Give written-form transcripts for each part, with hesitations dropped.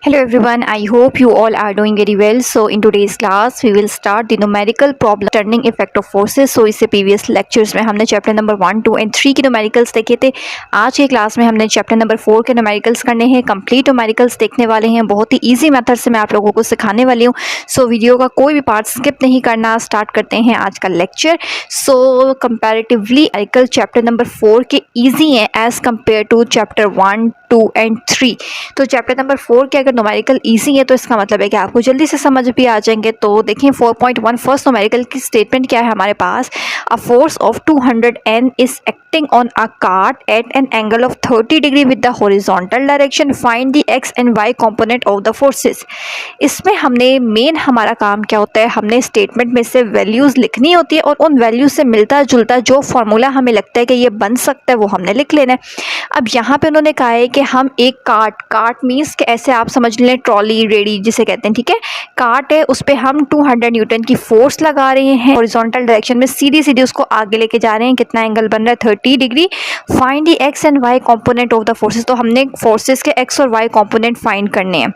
Hello everyone, I hope you all are doing very well. So in today's class we will start the numerical problem turning effect of forces. So इससे previous lectures में हमने chapter number 1, 2 and 3 के numericals देखे थे। आज के class में हमने चैप्टर नंबर 4 के न्यूमेरिकल्स करने हैं, कंप्लीट न्यूमेरिकल्स देखने वाले हैं। बहुत ही ईजी मेथड से मैं आप लोगों को सिखाने वाली हूँ। सो वीडियो का कोई भी पार्ट स्किप नहीं करना। स्टार्ट करते हैं आज का lecture. So comparatively numerical chapter number 4 के ईजी हैं as compare to chapter 1, 2 and 3। तो चैप्टर नंबर 4 के अगर न्यूमेरिकल इजी है तो इसका मतलब है कि आपको जल्दी से समझ भी आ जाएंगे। तो देखिए 4.1 फर्स्ट न्यूमेरिकल की स्टेटमेंट क्या है हमारे पास। A force of 200 N is acting on a cart at an angle of 30 degree with the horizontal direction. Find the x and y component of the forces. इसमें हमने मेन हमारा काम क्या होता है, हमने स्टेटमेंट में से वैल्यूज़ लिखनी होती है और उन वैल्यूज से मिलता जुलता जो फॉर्मूला हमें लगता है कि ये बन सकता है वो हमने लिख लेना है। अब यहाँ पे उन्होंने कहा है कि हम एक कार्ट मीन्स के ऐसे आप समझ लें ट्रॉली रेडी जिसे कहते हैं, ठीक है। कार्ट है, उस पर हम 200 न्यूटन की फोर्स लगा रहे हैं हॉरिजॉन्टल डायरेक्शन में, सीधी सीधी उसको आगे लेके जा रहे हैं। कितना एंगल बन रहा है, 30 degree. Find the x and y component of the forces. तो हमने फोर्सेस के एक्स और वाई कंपोनेंट फाइंड करने हैं।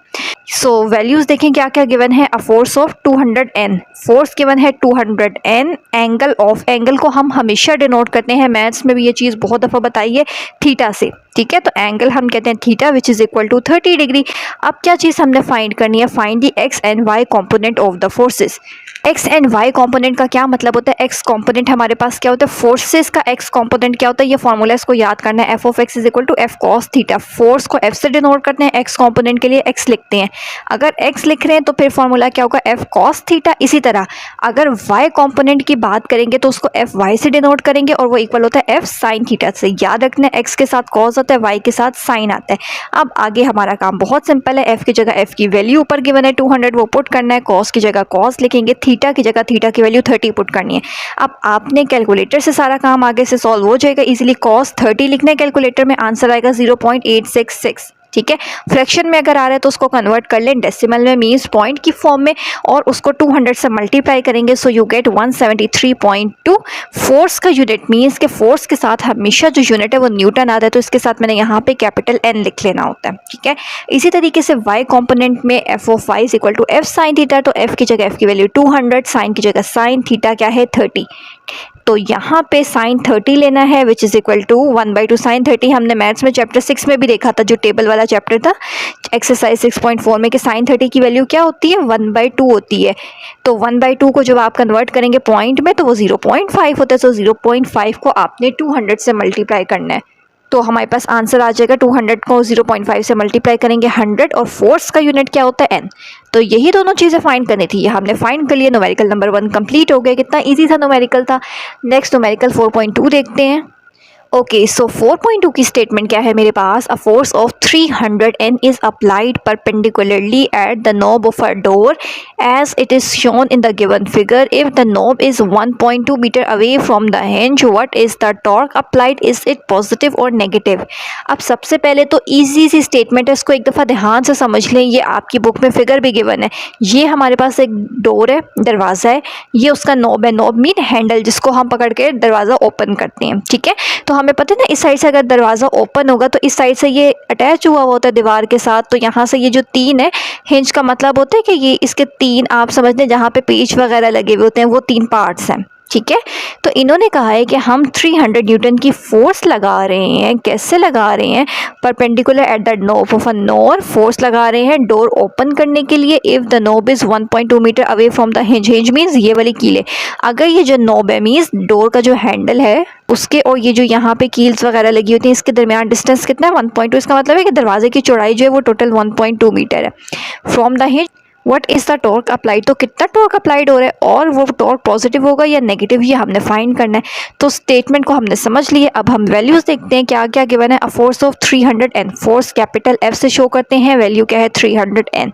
सो वैल्यूज देखें क्या क्या गिवन है। A force of 200 N, force given है 200 N। एंगल ऑफ, एंगल को हम हमेशा डिनोट करते हैं, मैथ्स में भी ये चीज़ बहुत दफ़ा बताई है, थीटा से, ठीक है। तो एंगल हम कहते हैं theta which is equal to 30 degree. अब क्या चीज़ हमने फाइंड करनी है, find the x and y component of the forces. X and y component का क्या मतलब होता है। एक्स कॉम्पोनेंट हमारे पास क्या होता है, फोर्सेस का एक्स कॉम्पोनेंट क्या होता है, ये फॉर्मूला इसको याद करना है। F of x is equal to f cos theta. Force को एफ से डिनोट करते हैं, एक्स कॉम्पोनेंट के लिए एक्स लिखते हैं। अगर एक्स लिख रहे हैं तो फिर फॉर्मूला क्या होगा, एफ कॉस थीटा। इसी तरह अगर वाई कॉम्पोनेंट की बात करेंगे तो उसको एफ वाई से डिनोट करेंगे और वो इक्वल होता है एफ साइन थीटा से। याद रखना है एक्स के साथ कॉस आता है, वाई के साथ साइन आता है। अब आगे हमारा काम बहुत सिंपल है। एफ की जगह एफ की वैल्यू ऊपर गिवन है 200, वो पुट करना है। कॉस की जगह कॉस लिखेंगे, थीटा की जगह थीटा की वैल्यू 30 पुट करनी है। अब आपने कैलकुलेटर से सारा काम आगे से सॉल्व हो जाएगा इजीली। कॉस 30 लिखना है कैलकुलेटर में, आंसर आएगा 0.866, ठीक है। फ्रैक्शन में अगर आ रहा है तो उसको कन्वर्ट कर लें डेसिमल में, मीन्स पॉइंट की फॉर्म में, और उसको 200 से मल्टीप्लाई करेंगे। सो यू गेट 173.2। फोर्स का यूनिट मीन्स के फोर्स के साथ हमेशा जो यूनिट है वो न्यूटन आता है, तो इसके साथ मैंने यहाँ पे कैपिटल N लिख लेना होता है, ठीक है। इसी तरीके से वाई कॉम्पोनेंट में f of y is equal to f sine theta. तो एफ की जगह एफ की वैल्यू 200, साइन की जगह साइन, थीटा क्या है 30। तो यहाँ पे साइन 30 लेना है which is equal to 1/2 sine 30। हमने मैथ्स में चैप्टर 6 में भी देखा था, जो टेबल वाला चैप्टर था एक्सरसाइज 6.4 में, कि साइन 30 की वैल्यू क्या होती है, 1/2 होती है। तो 1/2 को जब आप कन्वर्ट करेंगे पॉइंट में तो वो 0.5 होता है। सो 0.5 को आपने 200 से मल्टीप्लाई करना है, तो हमारे पास आंसर आ जाएगा 200 को 0.5 से मल्टीप्लाई करेंगे 100, और फोर्स का यूनिट क्या होता है N। तो यही दोनों चीज़ें फाइंड करनी थी, ये हमने फाइंड कर लिया। न्यूमेरिकल नंबर 1 कंप्लीट हो गया। कितना इजी था न्यूमेरिकल था। नेक्स्ट न्यूमेरिकल 4.2 देखते हैं। ओके, सो 4.2 की स्टेटमेंट क्या है मेरे पास। A force of 300 N is applied perpendicularly at the knob of a door as it is shown in the given figure. If the knob is 1.2 metre away from the hinge, what is the torque applied, is it positive और negative. अब सबसे पहले तो easy सी statement है, इसको एक दफ़ा ध्यान से समझ लें। ये आपकी बुक में फिगर भी गिवन है। ये हमारे पास एक डोर है, दरवाज़ा है, ये उसका नॉब है। नॉब मीन हैंडल, जिसको हम पकड़ के दरवाज़ा ओपन करते हैं, ठीक है। तो हमें पता है ना, इस साइड से अगर दरवाज़ा ओपन होगा तो इस साइड से ये अटैच हुआ होता है दीवार के साथ। तो यहाँ से ये जो 3 है, हिंज का मतलब होता है कि ये इसके 3 आप समझ लें, जहाँ पे पेच वगैरह लगे हुए होते हैं वो 3 पार्ट्स हैं, ठीक है। तो इन्होंने कहा है कि हम 300 न्यूटन की फोर्स लगा रहे हैं। कैसे लगा रहे हैं, perpendicular at the knob of a door. Force लगा रहे हैं डोर ओपन करने के लिए। If the knob is 1.2 metre away from the hinge, hinge means ये वाली कील है। अगर ये जो नोब है मीन्स डोर का जो हैंडल है उसके और ये जो यहाँ पे कील्स वगैरह लगी होती हैं, इसके दरमियान डिस्टेंस कितना है, 1.2। इसका मतलब है कि दरवाजे की चौड़ाई जो है वो टोटल 1.2 मीटर है from the hinge. What is the torque applied, तो कितना टॉर्क अप्लाइड हो रहा है और वो टॉर्क पॉजिटिव होगा या नेगेटिव, ये हमने फाइंड करना है। तो स्टेटमेंट को हमने समझ लिए। अब हम वैल्यूज़ देखते हैं क्या क्या गिवन है। A force of 300 N, force capital F से शो करते हैं, वैल्यू क्या है 300 N।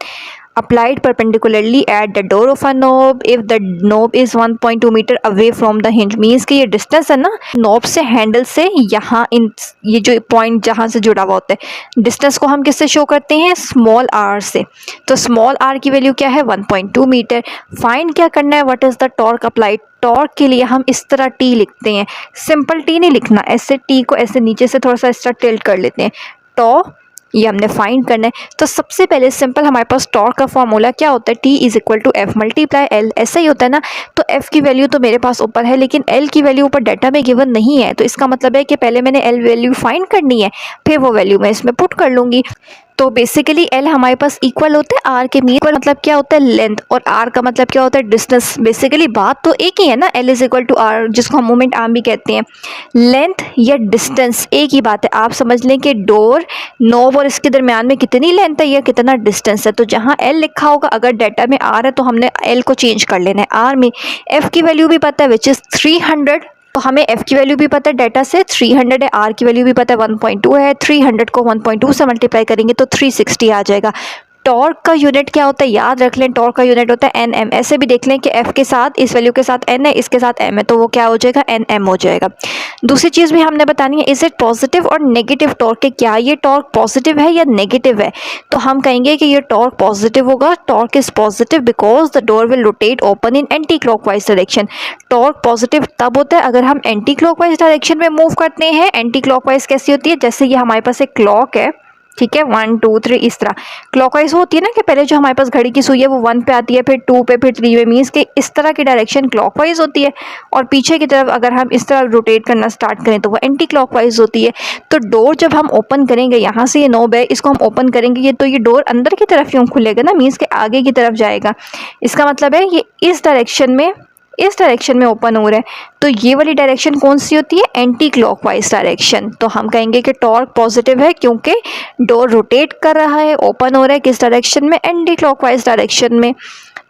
Applied perpendicularly at the door of a knob if the knob is 1.2 metre away from the hinge, means कि ये डिस्टेंस है ना नोब से हैंडल से, यहाँ इन ये जो पॉइंट जहाँ से जुड़ा हुआ होता है, डिस्टेंस को हम किससे शो करते हैं, स्मॉल r से। तो स्मॉल r की वैल्यू क्या है 1.2 मीटर। फाइंड क्या करना है, what is the torque applied. Torque के लिए हम इस तरह T लिखते हैं, सिंपल T नहीं लिखना, ऐसे T को ऐसे नीचे से थोड़ा सा इस तरह टिल्ट कर लेते हैं। टॉ ये हमने फाइंड करना है। तो सबसे पहले सिंपल हमारे पास टॉर्क का फॉर्मूला क्या होता है, T is equal to f multiply l, ऐसा ही होता है ना। तो एफ की वैल्यू तो मेरे पास ऊपर है, लेकिन एल की वैल्यू ऊपर डाटा में गिवन नहीं है, तो इसका मतलब है कि पहले मैंने एल वैल्यू फाइंड करनी है, फिर वो वैल्यू मैं इसमें पुट कर लूँगी। तो बेसिकली एल हमारे पास इक्वल होता है आर के, इक्वल मतलब क्या होता है लेंथ, और आर का मतलब क्या होता है डिस्टेंस। बेसिकली बात तो एक ही है ना, l is equal to r, जिसको हम मोमेंट आर्म भी कहते हैं। लेंथ या डिस्टेंस एक ही बात है। आप समझ लें कि डोर नोब और इसके दरमियान में कितनी लेंथ है या कितना डिस्टेंस है। तो जहाँ एल लिखा होगा, अगर डाटा में आर है तो हमने एल को चेंज कर लेना है आर में। एफ की वैल्यू भी पता है विच इज़ 300, तो हमें f की वैल्यू भी पता है डाटा से 300 है, r की वैल्यू भी पता है 1.2 है। 300 को 1.2 से मल्टीप्लाई करेंगे तो 360 आ जाएगा। टॉर्क का यूनिट क्या होता है, याद रख लें, टॉर्क का यूनिट होता है एन एम। ऐसे भी देख लें कि f के साथ इस वैल्यू के साथ n है, इसके साथ m है, तो वो क्या हो जाएगा एन एम हो जाएगा। दूसरी चीज़ भी हमने बतानी है, इज इट पॉजिटिव और नेगेटिव टॉर्क, के क्या ये टॉर्क पॉजिटिव है या नेगेटिव है। तो हम कहेंगे कि ये टॉर्क पॉजिटिव होगा। Torque is positive because the door will rotate open in anti clockwise direction. Torque positive तब होता है अगर हम एंटी क्लॉकवाइज डायरेक्शन में मूव करते हैं। एंटी क्लॉकवाइज कैसी होती है, जैसे ये हमारे पास एक क्लॉक है, ठीक है, 1 2 3 इस तरह क्लॉकवाइज होती है ना, कि पहले जो हमारे पास घड़ी की सुई है वो 1 पे आती है, फिर 2 पे, फिर 3 पे, मीन्स कि इस तरह की डायरेक्शन क्लॉकवाइज होती है। और पीछे की तरफ अगर हम इस तरह रोटेट करना स्टार्ट करें तो वो एंटी क्लॉकवाइज होती है। तो डोर जब हम ओपन करेंगे, यहाँ से ये नोब है, इसको हम ओपन करेंगे, ये तो ये डोर अंदर की तरफ यूँ खुलेगा ना, मीन्स के आगे की तरफ जाएगा। इसका मतलब है ये इस डायरेक्शन में ओपन हो रहा है। तो ये वाली डायरेक्शन कौन सी होती है, एंटी क्लॉकवाइज डायरेक्शन। तो हम कहेंगे कि टॉर्क पॉजिटिव है क्योंकि डोर रोटेट कर रहा है, ओपन हो रहा है किस डायरेक्शन में, एंटी क्लॉकवाइज डायरेक्शन में।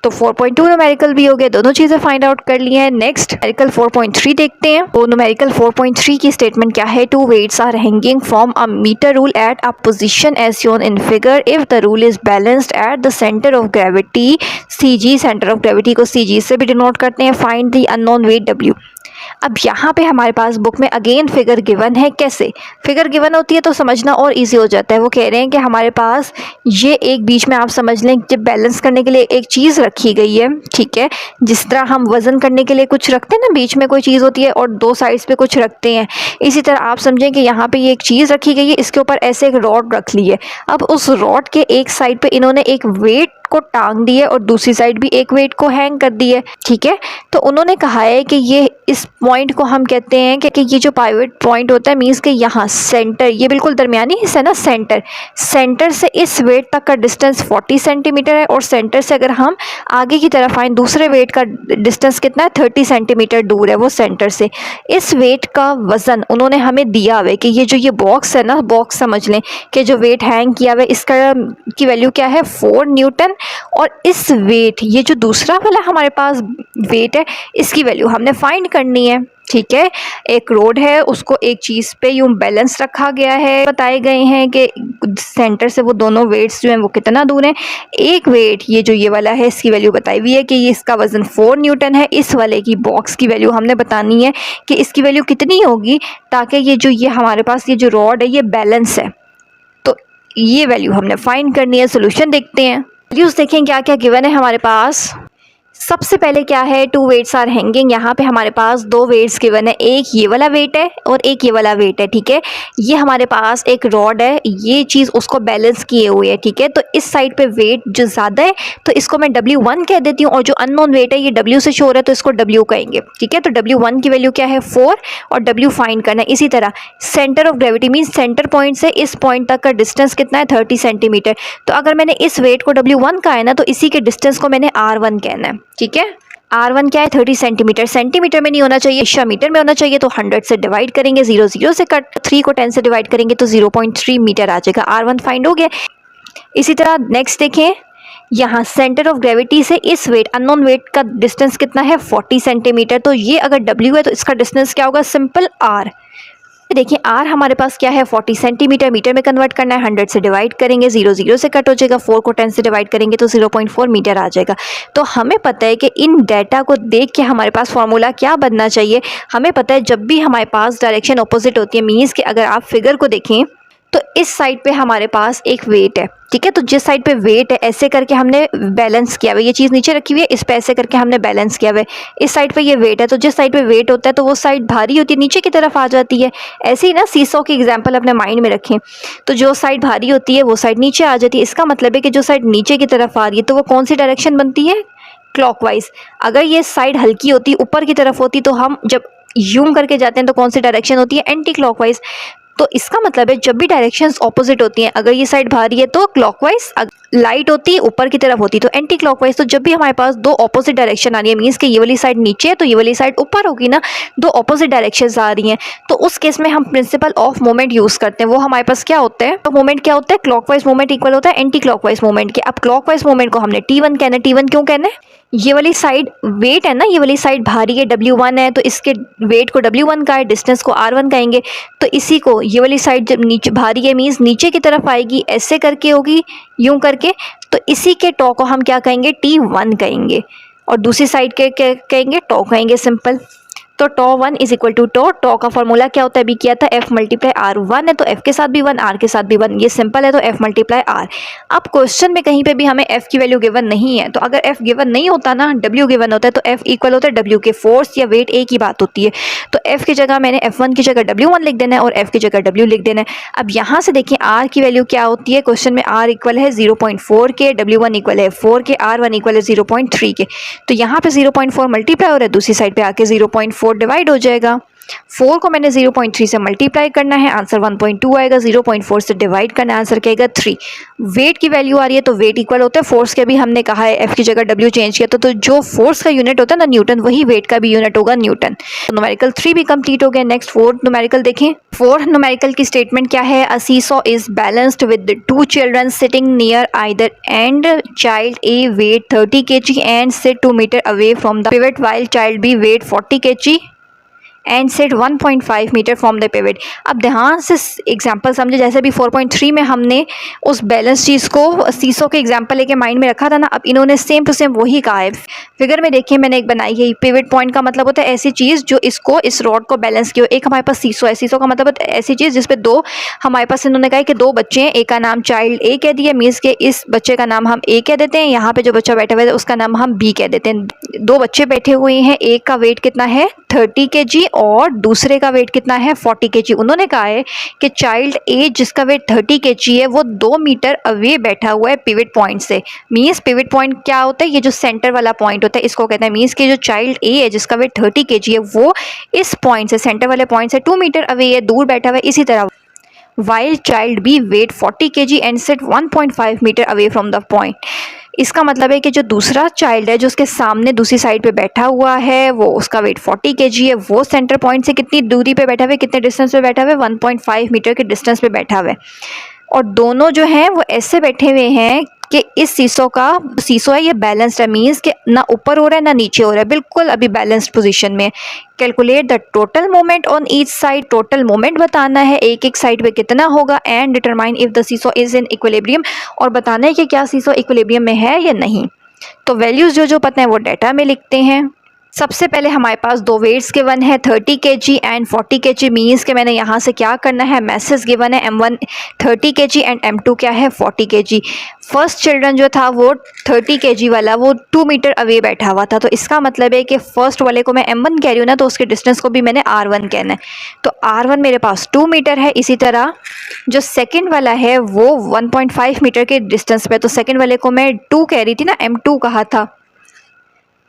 तो 4.2 न्यूमेरिकल भी हो गए, दोनों चीज़ें फाइंड आउट कर ली हैं। नेक्स्ट न्यूमेरिकल 4.3 देखते हैं। तो न्यूमेरिकल 4.3 की स्टेटमेंट क्या है, 2 weights are hanging from a metre rule at a position as shown in figure if the rule is balanced at the centre of gravity CG। Centre of gravity को CG से भी denote करते हैं। Find the unknown weight W। अब यहाँ पे हमारे पास बुक में अगेन फिगर गिवन है। कैसे फिगर गिवन होती है तो समझना और इजी हो जाता है। वो कह रहे हैं कि हमारे पास ये एक बीच में आप समझ लें जब बैलेंस करने के लिए एक चीज़ रखी गई है, ठीक है, जिस तरह हम वज़न करने के लिए कुछ रखते हैं ना, बीच में कोई चीज़ होती है और दो साइड्स पे कुछ रखते हैं, इसी तरह आप समझें कि यहाँ पे ये एक चीज़ रखी गई है, इसके ऊपर ऐसे एक रॉड रख ली है। अब उस रॉड के एक साइड पे इन्होंने एक वेट को टांग दी है और दूसरी साइड भी एक वेट को हैंग कर दी है, ठीक है। तो उन्होंने कहा है कि ये इस पॉइंट को हम कहते हैं कि ये जो पाइवट पॉइंट होता है, मीन्स कि यहाँ सेंटर, ये बिल्कुल दरमियानी हिस्सा है ना, सेंटर से इस वेट तक का डिस्टेंस 40 सेंटीमीटर है, और सेंटर से अगर हम आगे की तरफ आए दूसरे वेट का डिस्टेंस कितना है, 30 सेंटीमीटर दूर है वो सेंटर से। इस वेट का वज़न उन्होंने हमें दिया हुआ है कि ये बॉक्स है ना, बॉक्स समझ लें कि जो वेट हैंग किया हुआ है इसका की वैल्यू क्या है 4 न्यूटन। और इस वेट, ये जो दूसरा वाला हमारे पास वेट है, इसकी वैल्यू हमने फाइंड करनी है, ठीक है। एक रोड है, उसको एक चीज़ पे यूँ बैलेंस रखा गया है, बताए गए हैं कि सेंटर से वो दोनों वेट्स जो हैं वो कितना दूर हैं। एक वेट ये जो ये वाला है, इसकी वैल्यू बताई हुई है कि ये इसका वज़न 4 न्यूटन है। इस वाले की बॉक्स की वैल्यू हमने बतानी है कि इसकी वैल्यू कितनी होगी, ताकि ये हमारे पास ये जो रॉड है ये बैलेंस है। तो ये वैल्यू हमने फाइंड करनी है। सोल्यूशन देखते हैं, वैल्यूज़ देखें क्या क्या गिवन है हमारे पास। सबसे पहले क्या है, 2 weights आर हैंगिंग। यहाँ पे हमारे पास 2 weights गिवन है, एक ये वाला वेट है और एक ये वाला वेट है, ठीक है। ये हमारे पास एक रॉड है, ये चीज़ उसको बैलेंस किए हुए है, ठीक है। तो इस साइड पे वेट जो ज़्यादा है तो इसको मैं W1 कह देती हूँ, और जो अननोन वेट है ये W से शोर है तो इसको W कहेंगे, ठीक है। तो W1 की वैल्यू क्या है 4 और W फाइंड करना है। इसी तरह centre of gravity means centre point से इस पॉइंट तक का डिस्टेंस कितना है 30 सेंटीमीटर। तो अगर मैंने इस वेट को W1 कहा है ना, तो इसी के डिस्टेंस को मैंने R1 कहना है, ठीक है। R1 क्या है 30 सेंटीमीटर, सेंटीमीटर में नहीं होना चाहिए, मीटर में होना चाहिए। तो 100 से डिवाइड करेंगे, 0 0 से कट, 3 को 10 से डिवाइड करेंगे तो 0.3 मीटर आ जाएगा। R1 फाइंड हो गया। इसी तरह नेक्स्ट देखें, यहाँ सेंटर ऑफ ग्रेविटी से इस वेट अननोन वेट का डिस्टेंस कितना है 40 सेंटीमीटर। तो ये अगर W है तो इसका डिस्टेंस क्या होगा, सिंपल R। देखिए R हमारे पास क्या है 40 सेंटीमीटर, मीटर में कन्वर्ट करना है, 100 से डिवाइड करेंगे, 0 0 से कट हो जाएगा, 4 को 10 से डिवाइड करेंगे तो 0.4 मीटर आ जाएगा। तो हमें पता है कि इन डाटा को देख के हमारे पास फार्मूला क्या बनना चाहिए। हमें पता है जब भी हमारे पास डायरेक्शन अपोजिट होती है, मीन्स कि अगर आप फिगर को देखें तो इस साइड पे हमारे पास एक वेट है, ठीक है। तो जिस साइड पे वेट है ऐसे करके हमने बैलेंस किया हुआ है, ये चीज़ नीचे रखी हुई है, इस पे ऐसे करके हमने बैलेंस किया हुआ है। इस साइड पे ये वेट है, तो जिस साइड पे वेट होता है तो वो साइड भारी होती है, नीचे की तरफ आ जाती है। ऐसे ही ना सीसॉ की एग्जांपल अपने माइंड में रखें, तो जो साइड भारी होती है वो साइड नीचे आ जाती है। इसका मतलब है कि जो साइड नीचे की तरफ आ रही है तो वो कौन सी डायरेक्शन बनती है, क्लॉकवाइज। अगर ये साइड हल्की होती, ऊपर की तरफ होती, तो हम जब यूं करके जाते हैं तो कौन सी डायरेक्शन होती है, एंटी क्लॉकवाइज। तो इसका मतलब है जब भी डायरेक्शंस ऑपोजिट होती हैं, अगर ये साइड भारी है तो क्लॉकवाइज, लाइट होती है ऊपर की तरफ होती तो एंटी क्लॉकवाइज। तो जब भी हमारे पास दो ऑपोजिट डायरेक्शन आ रही है, मीन्स कि ये वाली साइड नीचे है तो ये वाली साइड ऊपर होगी ना, दो ऑपोजिट डायरेक्शंस आ रही हैं, तो उस केस में हम प्रिंसिपल ऑफ मोमेंट यूज करते हैं। वो हमारे पास क्या होता है, तो मोमेंट क्या होता है, क्लॉकवाइज मोमेंट इक्वल होता है एंटी क्लॉकवाइज मोमेंट के। अब क्लॉकवाइज मोमेंट को हमने T1 कहना है। T1 क्यों कहना है, ये वाली साइड वेट है ना, ये वाली साइड भारी है, W1 है, तो इसके वेट को W1 का है, डिस्टेंस को R1 कहेंगे। तो इसी को, ये वाली साइड जब नीचे भारी है मीन्स नीचे की तरफ आएगी, ऐसे करके होगी, यूं करके, तो इसी के टॉ को हम क्या कहेंगे, T1 कहेंगे, और दूसरी साइड के क्या कहेंगे, टॉ कहेंगे, सिंपल। तो T1 इज इक्वल टू टॉ का फॉर्मूला क्या होता है, अभी किया था, F मल्टीप्लाई R। 1 है तो F के साथ भी 1, R के साथ भी 1, ये सिंपल है, तो F मल्टीप्लाई R। अब क्वेश्चन में कहीं पे भी हमें F की वैल्यू गिवन नहीं है, तो अगर F गिवन नहीं होता ना, W गिवन होता है, तो F इक्वल होता है W के, फोर्स या वेट एक ही बात होती है। तो F की जगह मैंने F1 की जगह W1 लिख देना है और F की जगह W लिख देना है। अब यहाँ से देखिए R की वैल्यू क्या होती है, क्वेश्चन में R इक्वल है 0.4 के, W1 इक्वल है 4 के, R1 इक्वल है 0.3 के। तो यहाँ पे 0.4 मल्टीप्लाई हो रहा है, दूसरी साइड पे आके 0.4 डिवाइड हो जाएगा। 4 को मैंने 0.3 से मल्टीप्लाई करना है, आंसर 1.2 आएगा। 0.4 से डिवाइड करना है, आंसर क्या आएगा, 3। वेट की वैल्यू आ रही है तो वेट इक्वल होता है फोर्स के, भी हमने कहा है F की जगह W चेंज किया तो जो फोर्स का यूनिट होता है ना न्यूटन, वही वेट का भी यूनिट होगा न्यूटन। तो न्यूमेरिकल 3 भी कंप्लीट हो गया। नेक्स्ट फोर्थ न्यूमेरिकल देखें। फोर्थ न्यूमेरिकल की स्टेटमेंट क्या है, a seesaw is balanced with 2 children sitting near either end, child A weight 30 kg and sit 2 metre away from the pivot, while child B weight 40 kg and set 1.5 metre from the pivot. अब ध्यान से example समझे, जैसे भी 4.3 में हमने उस balance चीज़ को सीसो के एग्जाम्पल लेके माइंड में रखा था ना, अब इन्होंने सेम टू सेम वही कहा है। फिगर में देखिए मैंने एक बनाई है, पिवट पॉइंट का मतलब होता है ऐसी चीज़ जो इसको, इस रॉड को बैलेंस की हो। एक हमारे पास सीसो है, सीसो का मतलब होता है ऐसी चीज़ जिसपे दो, हमारे पास इन्होंने कहा है कि दो बच्चे हैं, एक का नाम चाइल्ड A कह दिया, मीन्स के इस बच्चे का नाम हम A कह देते हैं, यहाँ पे जो बच्चा बैठा हुआ है उसका नाम हम B कह देते हैं। दो बच्चे बैठे हुए हैं, एक का वेट कितना है 30 kg और दूसरे का वेट कितना है 40 kg। उन्होंने कहा है कि चाइल्ड A जिसका वेट 30 kg है वो 2 मीटर अवे बैठा हुआ है पिवट पॉइंट से। मीन्स पिवट पॉइंट क्या होता है, ये जो सेंटर वाला पॉइंट होता है इसको कहते हैं। मीन्स कि जो चाइल्ड A है जिसका वेट 30 kg है वो इस पॉइंट से, सेंटर वाले पॉइंट से 2 मीटर अवे है, दूर बैठा हुआ है। इसी तरह while child B weight 40 kg and sit 1.5 metre away from the point. इसका मतलब है कि जो दूसरा चाइल्ड है जो उसके सामने दूसरी साइड पे बैठा हुआ है, वो उसका वेट 40 kg है, वो सेंटर पॉइंट से कितनी दूरी पे बैठा हुआ है, कितने डिस्टेंस पे बैठा हुआ है, 1.5 मीटर के डिस्टेंस पे बैठा हुआ है। और दोनों जो हैं वो ऐसे बैठे हुए हैं कि इस सीसो है ये बैलेंस्ड है, मीन्स कि ना ऊपर हो रहा है ना नीचे हो रहा है, बिल्कुल अभी बैलेंस्ड पोजीशन में। Calculate the total moment on each side, total moment बताना है एक एक साइड पे कितना होगा, and determine if the seesaw is in equilibrium, और बताना है कि क्या सीसो इक्विलिब्रियम में है या नहीं। तो वैल्यूज़ जो पता है वो डाटा में लिखते हैं। सबसे पहले हमारे पास दो वेट्स गिवन है 30 kg एंड 40 kg, मीन्स के मैंने यहाँ से क्या करना है, मैसेज गिवन है M1 30 kg एंड M2 क्या है 40 kg। फर्स्ट चिल्ड्रन जो था वो 30 kg वाला वो 2 मीटर अवे बैठा हुआ था, तो इसका मतलब है कि फर्स्ट वाले को मैं M1 कह रही हूँ ना, तो उसके डिस्टेंस को भी मैंने R1 कहना है। तो R1 मेरे पास 2 मीटर है। इसी तरह जो सेकेंड वाला है वो 1.5 मीटर के डिस्टेंस पे, तो सेकेंड वाले को मैं 2 कह रही थी ना, M2 कहा था,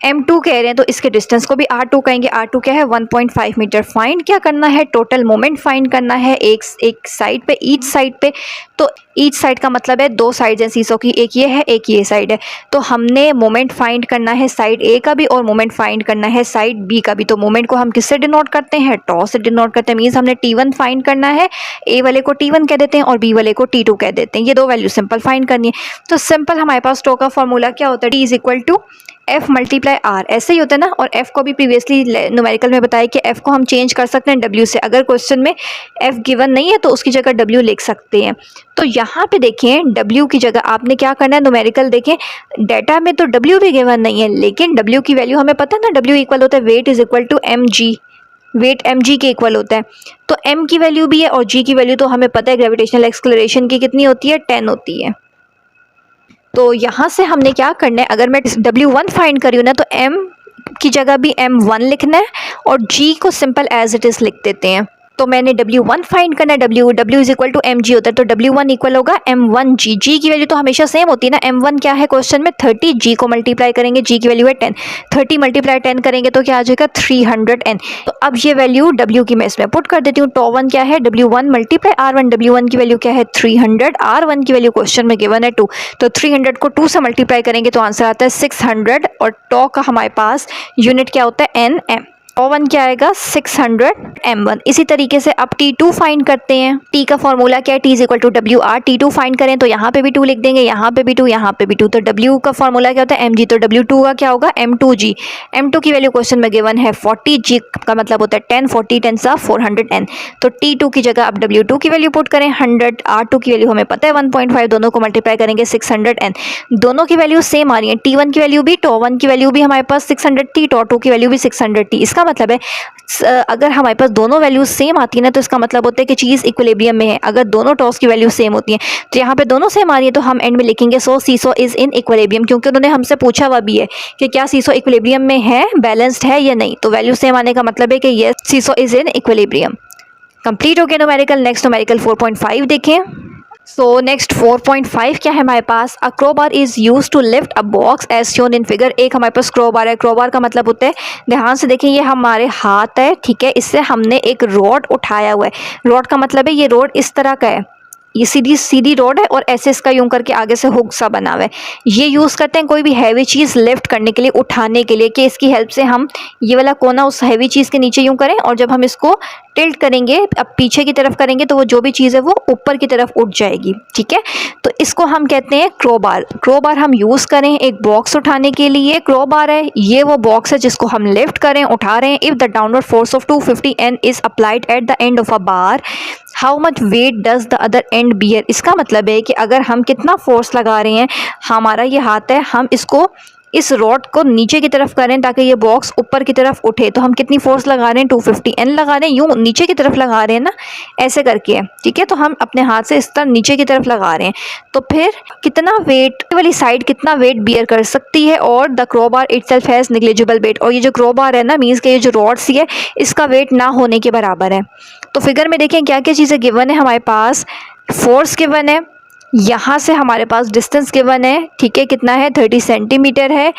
M2 कह रहे हैं, तो इसके डिस्टेंस को भी R2 कहेंगे। R2 क्या है 1.5 मीटर। फाइंड क्या करना है, टोटल मोमेंट फाइंड करना है एक साइड पे, ईच साइड पे। तो ईच साइड का मतलब है दो साइड्स हैं सीसो की, एक ये है एक ये साइड है। तो हमने मोमेंट फाइंड करना है साइड A का भी और मोमेंट फाइंड करना है साइड B का भी। तो मोमेंट को हम किससे डिनोट करते हैं, टॉ से डिनोट करते हैं। मीन्स हमने T1 फाइंड करना है, A वाले को T1 कह देते हैं और B वाले को T2 कह देते हैं। ये दो वैल्यू सिंपल फाइंड करनी है। तो सिंपल हमारे पास टॉ का फॉर्मूला क्या होता है, T is equal to F multiply R, ऐसे ही होता है ना। और F को भी प्रीवियसली न्यूमेरिकल में बताया कि F को हम चेंज कर सकते हैं W से। अगर क्वेश्चन में F गिवन नहीं है तो उसकी जगह W लिख सकते हैं। तो यहाँ पे देखें W की जगह आपने क्या करना है, न्यूमेरिकल देखें, डाटा में तो W भी गिवन नहीं है, लेकिन W की वैल्यू हमें पता है ना, W इक्वल होता है weight is equal to mg। Weight mg के इक्वल होता है। तो m की वैल्यू भी है और g की वैल्यू तो हमें पता है ग्रेविटेशनल एक्सेलरेशन की कितनी होती है, 10 होती है। तो यहाँ से हमने क्या करना है, अगर मैं W1 फाइंड करी हूँ ना तो m की जगह भी m1 लिखना है और g को सिंपल एज इट इज़ लिख देते हैं। तो मैंने W1 फाइंड करना है, W is equal to mg होता है, तो W1 इक्वल होगा m1g। g की वैल्यू तो हमेशा सेम होती है ना, m1 क्या है क्वेश्चन में 30, g को मल्टीप्लाई करेंगे, g की वैल्यू है 10, 30 मल्टीप्लाई 10 करेंगे तो क्या आ जाएगा 300n। तो अब ये वैल्यू W की मैं इसमें पुट कर देती हूँ। टॉ1 क्या है, W1 मल्टीप्लाई R1, W1 की वैल्यू क्या है 300, R1 की वैल्यू क्वेश्चन में गिवन है 2, तो 300 को 2 से मल्टीप्लाई करेंगे तो आंसर आता है 600 और टॉ का हमारे पास यूनिट क्या होता है nm। टॉ1 क्या आएगा 600 m1। इसी तरीके से अब T2 फाइंड करते हैं। T का फॉर्मूला क्या है, T is equal to WR। T2 find करें तो यहाँ पे भी 2 लिख देंगे, यहाँ पे भी 2, यहाँ पे भी 2। तो W का फॉर्मूला क्या होता है mg, तो W2 का क्या होगा m2g। m2 की वैल्यू क्वेश्चन में गिवन है 40, g का मतलब होता है 10, 40 10 सा 400n। तो T2 की जगह अब W2 की वैल्यू पुट करें 100, R2 की वैल्यू हमें पता है 1.5, दोनों को मल्टीप्लाई करेंगे 600n। दोनों की वैल्यू सेम आ रही है, T1 की वैल्यू भी, टॉ1 की वैल्यू भी हमारे पास 600 थी, टॉ2 की वैल्यू भी 600 थी। इसका मतलब है अगर हमारे पास दोनों वैल्यूज सेम आती है ना तो इसका मतलब होता है कि चीज़ इक्विलिब्रियम में है। अगर दोनों टॉस की वैल्यू सेम होती है तो यहाँ पे दोनों सेम आ रही है तो हम एंड में लिखेंगे सो सीसो इज इन इक्विलिब्रियम, क्योंकि उन्होंने हमसे पूछा हुआ भी है कि क्या सीसो इक्विलिब्रियम में है, बैलेंस्ड है या नहीं। तो वैल्यू सेम आने का मतलब है कि ये सीसो इज इन इक्विलिब्रियम। कंप्लीट हो गया न्यूमेरिकल। नेक्स्ट न्यूमेरिकल 4.5 देखें। सो नेक्स्ट 4.5 क्या है हमारे पास, a crowbar is use to lift a box as shown in figure. एक हमारे पास क्रोबार है, क्रोबार का मतलब होता है, ध्यान से देखें ये हमारे हाथ है, ठीक है, इससे हमने एक रॉड उठाया हुआ है। रॉड का मतलब है ये रॉड इस तरह का है, ये सीधी सीधी रोड है और ऐसे इसका यूं करके आगे से हुक सा बना हुआ है। ये यूज़ करते हैं कोई भी हैवी चीज़ लिफ्ट करने के लिए, उठाने के लिए, कि इसकी हेल्प से हम ये वाला कोना उस हैवी चीज़ के नीचे यूं करें और जब हम इसको टिल्ट करेंगे, अब पीछे की तरफ करेंगे तो वो जो भी चीज़ है वो ऊपर की तरफ उठ जाएगी, ठीक है। तो इसको हम कहते हैं क्रोबार। क्रोबार हम यूज़ करें एक बॉक्स उठाने के लिए, क्रोबार है ये वो बॉक्स है जिसको हम लिफ्ट करें, उठा रहे हैं। If the downward force of 250 N is applied at the end of a bar, how much weight does the other end bear. इसका मतलब है कि अगर हम कितना फोर्स लगा रहे हैं, हमारा ये हाथ है, हम इसको इस रॉड को नीचे की तरफ करें ताकि ये बॉक्स ऊपर की तरफ उठे, तो हम कितनी फोर्स लगा रहे हैं 250 N लगा रहे हैं, यूँ नीचे की तरफ लगा रहे हैं ना, ऐसे करके, ठीक है। तो हम अपने हाथ से इस तरह नीचे की तरफ लगा रहे हैं, तो फिर कितना वेट वाली साइड कितना वेट बियर कर सकती है। और the crowbar itself has negligible weight, और ये जो क्रोबार है ना, मीन्स के ये जो रॉड सी है इसका वेट ना होने के बराबर है। तो फिगर में देखें क्या क्या चीज़ें गिवन है हमारे पास, फोर्स गिवन है, यहाँ से हमारे पास डिस्टेंस गिवन है, ठीक है, कितना है 30 सेंटीमीटर है,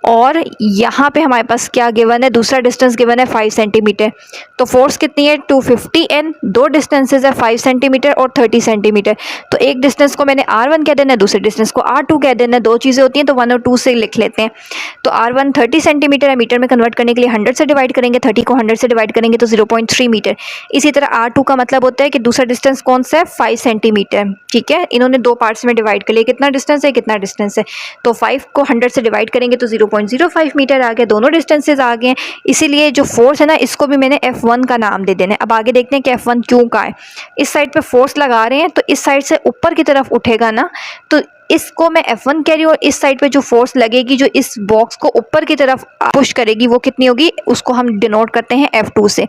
और यहाँ पे हमारे पास क्या गिवन है, दूसरा डिस्टेंस गिवन है 5 सेंटीमीटर। तो फोर्स कितनी है 250 N, दो डिस्टेंसेज है 5 सेंटीमीटर और 30 सेंटीमीटर। तो एक डिस्टेंस को मैंने R1 कह देना है, दूसरे डिस्टेंस को R2 कह देना है, दो चीज़ें होती हैं तो 1 और 2 से लिख लेते हैं। तो R1 30 सेंटीमीटर है, मीटर में कन्वर्ट करने के लिए 100 से डिवाइड करेंगे, 30 को 100 से डिवाइड करेंगे तो 0.3 मीटर। इसी तरह R2 का मतलब होता है कि दूसरा डिस्टेंस कौन सा है 5 सेंटीमीटर, ठीक है। इन्होंने दो पार्ट्स में डिवाइड कर लिया, कितना डिस्टेंस है कितना डिस्टेंस है, तो 5 को 100 से डिवाइड करेंगे तो 0.05 मीटर आ गया, दोनों डिस्टेंसेज आ गए हैं। इसीलिए जो फोर्स है ना इसको भी मैंने F1 का नाम दे देना है। अब आगे देखते हैं कि F1 क्यों का है। इस साइड पे फोर्स लगा रहे हैं तो इस साइड से ऊपर की तरफ उठेगा ना, तो इसको मैं F1 कह रही हूँ, और इस साइड पे जो फोर्स लगेगी जो इस बॉक्स को ऊपर की तरफ पुश करेगी वो कितनी होगी, उसको हम डिनोट करते हैं F2 से।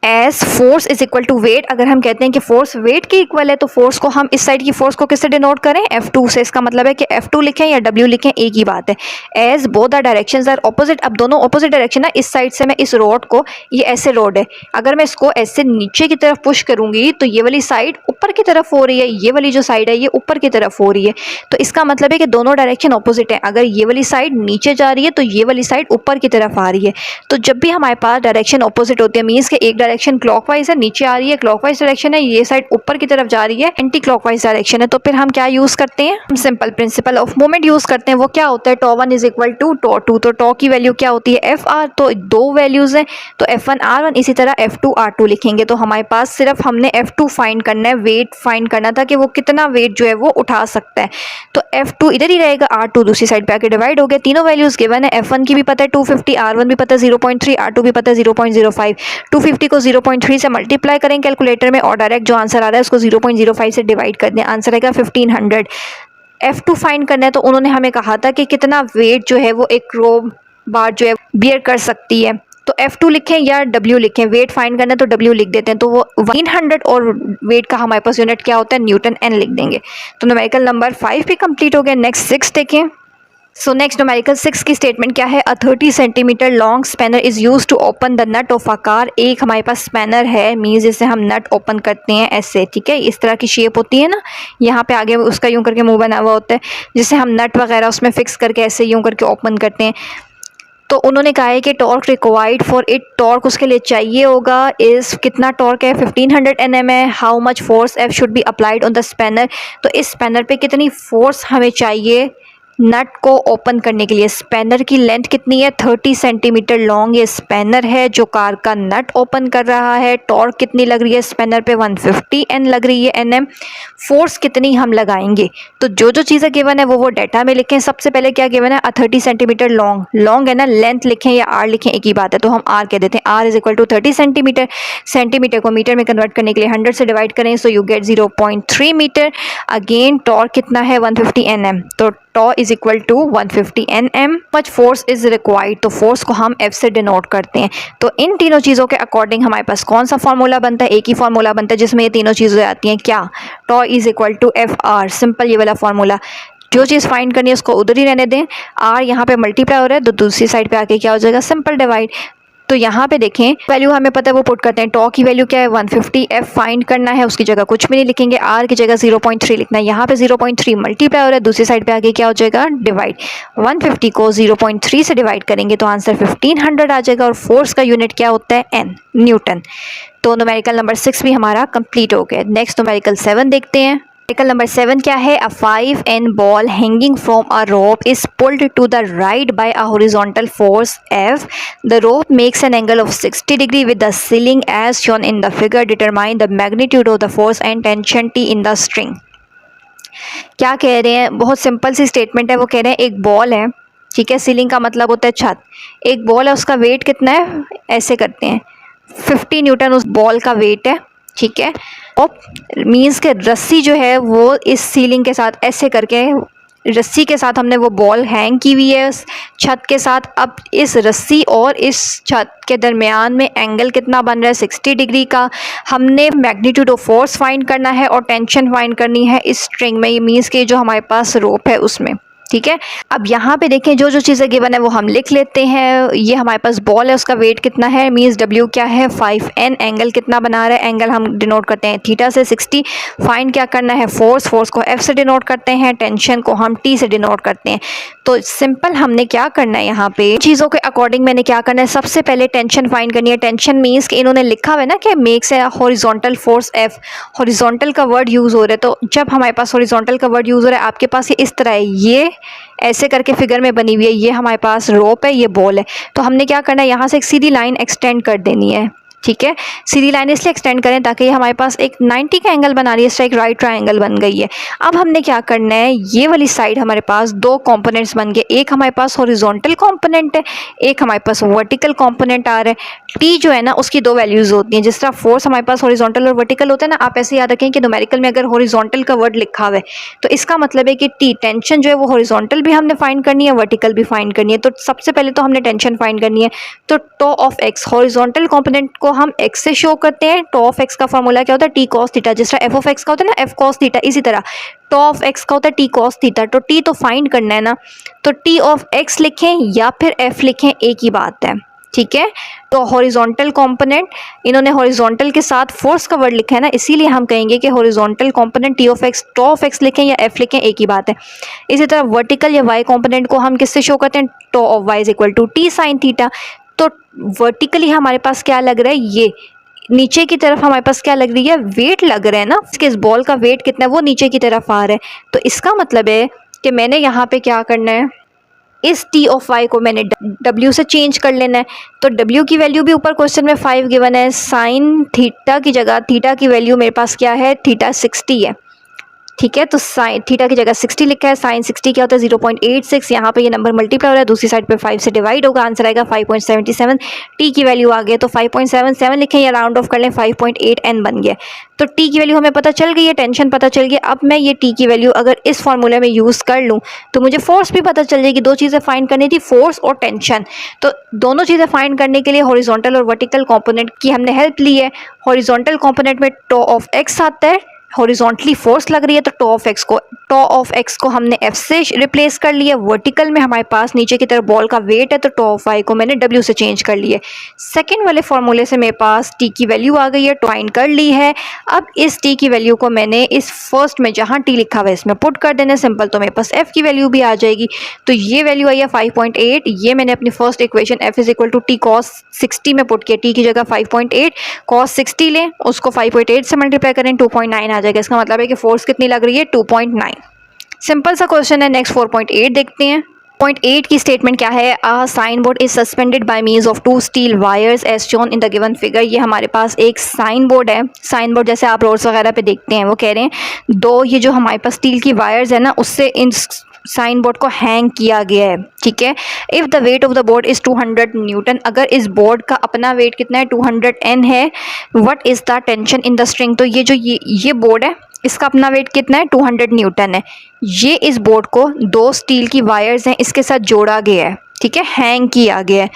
As force is equal to weight, अगर हम कहते हैं कि फोर्स वेट के इक्वल है तो फोर्स को हम इस साइड की फोर्स को किससे डिनोट करें F2 से। इसका मतलब है कि F2 लिखें या W लिखें एक ही बात है। As both the directions are opposite, अब दोनों ऑपोजिट डायरेक्शन है। इस साइड से मैं इस रोड को, ये ऐसे रोड है, अगर मैं इसको ऐसे नीचे की तरफ पुश करूंगी तो ये वाली साइड ऊपर की तरफ हो रही है, ये वाली जो साइड है ये ऊपर की तरफ हो रही है। तो इसका मतलब है कि दोनों डायरेक्शन ऑपोजिट है। अगर ये वाली साइड नीचे जा रही है तो ये वाली साइड ऊपर की तरफ आ रही है। तो जब भी हमारे पास डायरेक्शन ऑपोजिट होती है, मीन्स के एक डायरेक्शन क्लॉकवाइज है, नीचे आ रही है, क्लॉकवाइज डायरेक्शन है, ये साइड ऊपर की तरफ जा रही है, एंटी क्लॉकवाइज डायरेक्शन है, तो फिर हम क्या यूज करते हैं, हम simple principle of moment use करते हैं। वो क्या होता है, टॉ1 इज इक्वल टू टॉ2। तो टॉ की वैल्यू क्या होती है Fr, तो दो वैल्यूज हैं तो F1 R1, इसी तरह F2 R2 लिखेंगे। तो हमारे पास सिर्फ हमने F2 फाइंड करना है, वेट फाइंड करना था कि वो कितना वेट जो है वो उठा सकता है। तो F2 इधर ही रहेगा, R2 दूसरी साइड पे आके डिवाइड हो गया। तीनों वैल्यूज गिवन है, F1 की भी पता है 250, R1 भी पता है 0.3, R2 भी पता है 0.05। 250 को 0.3 से मल्टीप्लाई करें कैलकुलेटर में और डायरेक्ट जो आंसर आ रहा है उसको 0.05 से डिवाइड कर दें, आंसर आएगा 1500। F2 फाइंड करना है तो उन्होंने हमें कहा था कि कितना वेट जो है वो एक क्रो बार जो है बियर कर सकती है। तो F2 लिखें या W लिखें, वेट फाइंड करना है तो W लिख देते हैं, तो वो 100 और वेट का हमारे पास यूनिट क्या होता है, न्यूटन N लिख देंगे। तो न्यूमेरिकल नंबर 5 भी कंप्लीट हो गया। नेक्स्ट 6 देखें। सो नेक्स्ट न्यूमेरिकल 6 की स्टेटमेंट क्या है, a 30 centimetre long spanner is use to open the nut of a car. एक हमारे पास स्पैनर है, मीन्स जिससे हम नट ओपन करते हैं ऐसे, ठीक है, इस तरह की शेप होती है ना, यहाँ पे आगे उसका यूँ करके मुंह बना हुआ होता है, जिससे हम नट वगैरह उसमें फिक्स करके ऐसे यूँ करके ओपन करते हैं। तो उन्होंने कहा है कि torque required for it, torque उसके लिए चाहिए होगा इस, कितना टॉर्क है, 1500 Nm है। How much force F should be applied on the spanner, तो इस स्पैनर पे कितनी फोर्स हमें चाहिए नट को ओपन करने के लिए। स्पैनर की लेंथ कितनी है, 30 सेंटीमीटर लॉन्ग ये स्पैनर है जो कार का नट ओपन कर रहा है। टॉर्क कितनी लग रही है स्पैनर पे, 150 N लग रही है Nm। फोर्स कितनी हम लगाएंगे, तो जो जो चीज़ें गिवन है वो डेटा में लिखें। सबसे पहले क्या गिवन है, 30 सेंटीमीटर लॉन्ग, लॉन्ग है ना, लेंथ लिखें या आर लिखें एक ही बात है, तो हम आर कह देते हैं। R is equal to 30 centimetre, centimetre को मीटर में कन्वर्ट करने के लिए 100 से डिवाइड करें, so you get 0.3 metre. Again torque कितना है, 150 Nm, तो tau is equal to 150 Nm। Much force is required, तो फोर्स को हम F से डिनोट करते हैं। तो इन तीनों चीज़ों के अकॉर्डिंग हमारे पास कौन सा फॉर्मूला बनता है, एक ही फॉर्मूला बनता है जिसमें ये तीनों चीज़ें आती हैं, क्या, tau is equal to FR, simple ये वाला फॉर्मूला। जो चीज़ फाइंड करनी है उसको उधर ही रहने दें, आर यहाँ पे मल्टीप्लाई हो रहा है तो दूसरी साइड पे आके क्या हो जाएगा, सिंपल डिवाइड। तो यहाँ पे देखें वैल्यू हमें पता है वो पुट करते हैं, टॉ की वैल्यू क्या है 150, F फाइंड करना है, उसकी जगह कुछ भी नहीं लिखेंगे, R की जगह 0.3 लिखना है। यहाँ पे 0.3 मल्टीप्लाई हो रहा है, दूसरी साइड पे आगे क्या हो जाएगा, डिवाइड। 150 को 0.3 से डिवाइड करेंगे तो आंसर 1500 आ जाएगा, और फोर्स का यूनिट क्या होता है, N, न्यूटन। तो न्यूमेरिकल नंबर 6 भी हमारा कंप्लीट हो गया। नेक्स्ट न्यूमेरिकल 7 देखते हैं। न्यूमेरिकल नंबर 7 क्या है, a 5N ball hanging from a rope is pulled to the right by a horizontal force F। The rope makes an angle of 60 degree with the ceiling as shown in the figure. Determine the magnitude of the force and tension T in the string. क्या कह रहे हैं, बहुत simple सी statement है। वो कह रहे हैं एक बॉल है, ठीक है, सीलिंग का मतलब होता है छत, एक बॉल है, उसका वेट कितना है, ऐसे करते हैं 50 न्यूटन उस बॉल का वेट है, ठीक है। और मीन्स के रस्सी जो है वो इस सीलिंग के साथ ऐसे करके, रस्सी के साथ हमने वो बॉल हैंग की हुई है उस छत के साथ। अब इस रस्सी और इस छत के दरमियान में एंगल कितना बन रहा है, 60 डिग्री का। हमने मैग्नीट्यूड ऑफ फोर्स फाइंड करना है और टेंशन फाइंड करनी है इस स्ट्रिंग में, ये मीन्स के जो हमारे पास रोप है उसमें, ठीक है। अब यहाँ पे देखें जो जो चीज़ें गिवन है वो हम लिख लेते हैं। ये हमारे पास बॉल है, उसका वेट कितना है, मीन्स W क्या है 5N, एंगल कितना बना रहा है, एंगल हम डिनोट करते हैं थीटा से 60। फाइंड क्या करना है, फोर्स, फोर्स को F से डिनोट करते हैं, टेंशन को हम T से डिनोट करते हैं। तो सिंपल हमने क्या करना है, यहाँ पे चीज़ों के अकॉर्डिंग मैंने क्या करना है, सबसे पहले टेंशन फाइंड करनी है। टेंशन मीन्स कि इन्होंने लिखा हुआ है ना कि मेक्स है हॉरिजॉन्टल फोर्स F, हॉरिजॉन्टल का वर्ड यूज़ हो रहा है। तो जब हमारे पास हॉरिजॉन्टल का वर्ड यूज़ हो रहा है, आपके पास ये इस तरह है, ये ऐसे करके फिगर में बनी हुई है, ये हमारे पास रोप है, ये बॉल है। तो हमने क्या करना है, यहाँ से एक सीधी लाइन एक्सटेंड कर देनी है, ठीक है। सीधी लाइन इसलिए एक्सटेंड करें ताकि ये हमारे पास एक 90 का एंगल बना रही है, स्ट्राइक राइट ट्रायंगल बन गई है। अब हमने क्या करना है, ये वाली साइड हमारे पास दो कंपोनेंट्स बन गए, एक हमारे पास हॉरिजॉन्टल कंपोनेंट है, एक हमारे पास वर्टिकल कंपोनेंट आ रहा है। टी जो है ना उसकी दो वैल्यूज़ होती हैं, जिस तरह फोर्स हमारे पास हॉरिजॉन्टल और वर्टिकल होता है ना, आप ऐसे याद रखें कि न्यूमेरिकल में अगर हॉरिजॉन्टल का वर्ड लिखा हुआ है तो इसका मतलब है कि टी, टेंशन जो है वो हॉरिजॉन्टल भी हमने फाइंड करनी है, वर्टिकल भी फाइंड करनी है। तो सबसे पहले तो हमने टेंशन फाइंड करनी है, तो टॉ ऑफ एक्स, हॉरिजॉन्टल कंपोनेंट को हम एक्स से शो करते हैं। टॉ ऑफ एक्स का फॉर्मूला क्या होता है, टी कॉस थीटा, जिस तरह एफ ऑफ एक्स का होता है ना एफ कॉस थीटा, इसी तरह टॉ ऑफ एक्स का होता है टी कॉस थीटा। तो टी तो फाइंड करना है ना, तो टी ऑफ एक्स लिखें या फिर एफ लिखें, एक ही बात है, ठीक है। तो हॉरिजॉन्टल कंपोनेंट, इन्होंने हॉरिजॉन्टल के साथ फोर्स का वर्ड लिखा है ना, इसीलिए हम कहेंगे कि horizontal component T of X, tau of X लिखें या एफ लिखें, एक ही बात है। इसी तरह वर्टिकल या वाई कंपोनेंट को हम किससे शो करते हैं, tau of y is equal to T sine theta. तो वर्टिकली हमारे पास क्या लग रहा है, ये नीचे की तरफ हमारे पास क्या लग रही है, वेट लग रहा है ना, इसके इस बॉल का वेट कितना है वो नीचे की तरफ आ रहा है। तो इसका मतलब है कि मैंने यहाँ पे क्या करना है, इस टी ऑफ वाई को मैंने W से चेंज कर लेना है। तो W की वैल्यू भी ऊपर क्वेश्चन में 5 गिवन है, साइन थीटा की जगह थीटा की वैल्यू मेरे पास क्या है, थीटा 60 है, ठीक है। तो साइन थीटा की जगह 60 लिखा है, साइन 60 क्या होता है 0.86, यहाँ पे ये नंबर मल्टीप्लाई हो रहा है, दूसरी साइड पे 5 से डिवाइड होगा, आंसर आएगा 5.77। टी की वैल्यू आ गई तो 5.77 लिखें या राउंड ऑफ कर लें 5.8 n बन गया। तो टी की वैल्यू हमें पता चल गई है, टेंशन पता चल गया। अब मैं ये टी की वैल्यू अगर इस फॉर्मूले में यूज़ कर लूँ तो मुझे फोर्स भी पता चल जाएगी। दो चीज़ें फाइंड करनी थी, फोर्स और टेंशन। तो दोनों चीज़ें फाइंड करने के लिए हॉरिजॉन्टल और वर्टिकल कंपोनेंट की हमने हेल्प ली है। हॉरिजॉन्टल कंपोनेंट में टॉ ऑफ एक्स आता है, हॉरिजॉन्टली फोर्स लग रही है तो टॉ ऑफ एक्स को हमने एफ से रिप्लेस कर लिया। वर्टिकल में हमारे पास नीचे की तरफ बॉल का वेट है तो टॉ ऑफ वाई को मैंने डब्ल्यू से चेंज कर लिया। सेकंड वाले फॉर्मूले से मेरे पास टी की वैल्यू आ गई है, फाइंड कर ली है। अब इस टी की वैल्यू को मैंने इस फर्स्ट में जहाँ टी लिखा हुआ है इसमें पुट कर देना सिंपल, तो मेरे पास एफ की वैल्यू भी आ जाएगी। तो ये वैल्यू आई है 5.8। ये मैंने अपनी first equation F is equal to T cos 60 में पुट किया, टी की जगह 5.8, कॉस 60 लें उसको 5.8 से मल्टीप्लाई करें 2.9 आ जाएगा। इसका मतलब है कि फोर्स कितनी लग रही है 2.9। सिंपल सा क्वेश्चन है। नेक्स्ट 4.8 देखते हैं। 4.8 की स्टेटमेंट क्या है, a sign board is suspended by means of 2 steel wires as shown in the given figure. ये हमारे पास एक साइन बोर्ड है। साइन बोर्ड जैसे आप रोड्स वगैरह पे देखते हैं, वो कह रहे हैं दो ये जो हमारे पास स्टील की वायर्स है ना, उससे इन साइन बोर्ड को हैंग किया गया है। ठीक है। If the weight of the board is 200 Newton, अगर इस बोर्ड का अपना वेट कितना है 200 n है, what is the tension in the string. तो ये जो ये बोर्ड है इसका अपना वेट कितना है 200 न्यूटन है। ये इस बोर्ड को दो स्टील की वायर्स हैं इसके साथ जोड़ा गया है, ठीक है, हैंग किया गया है।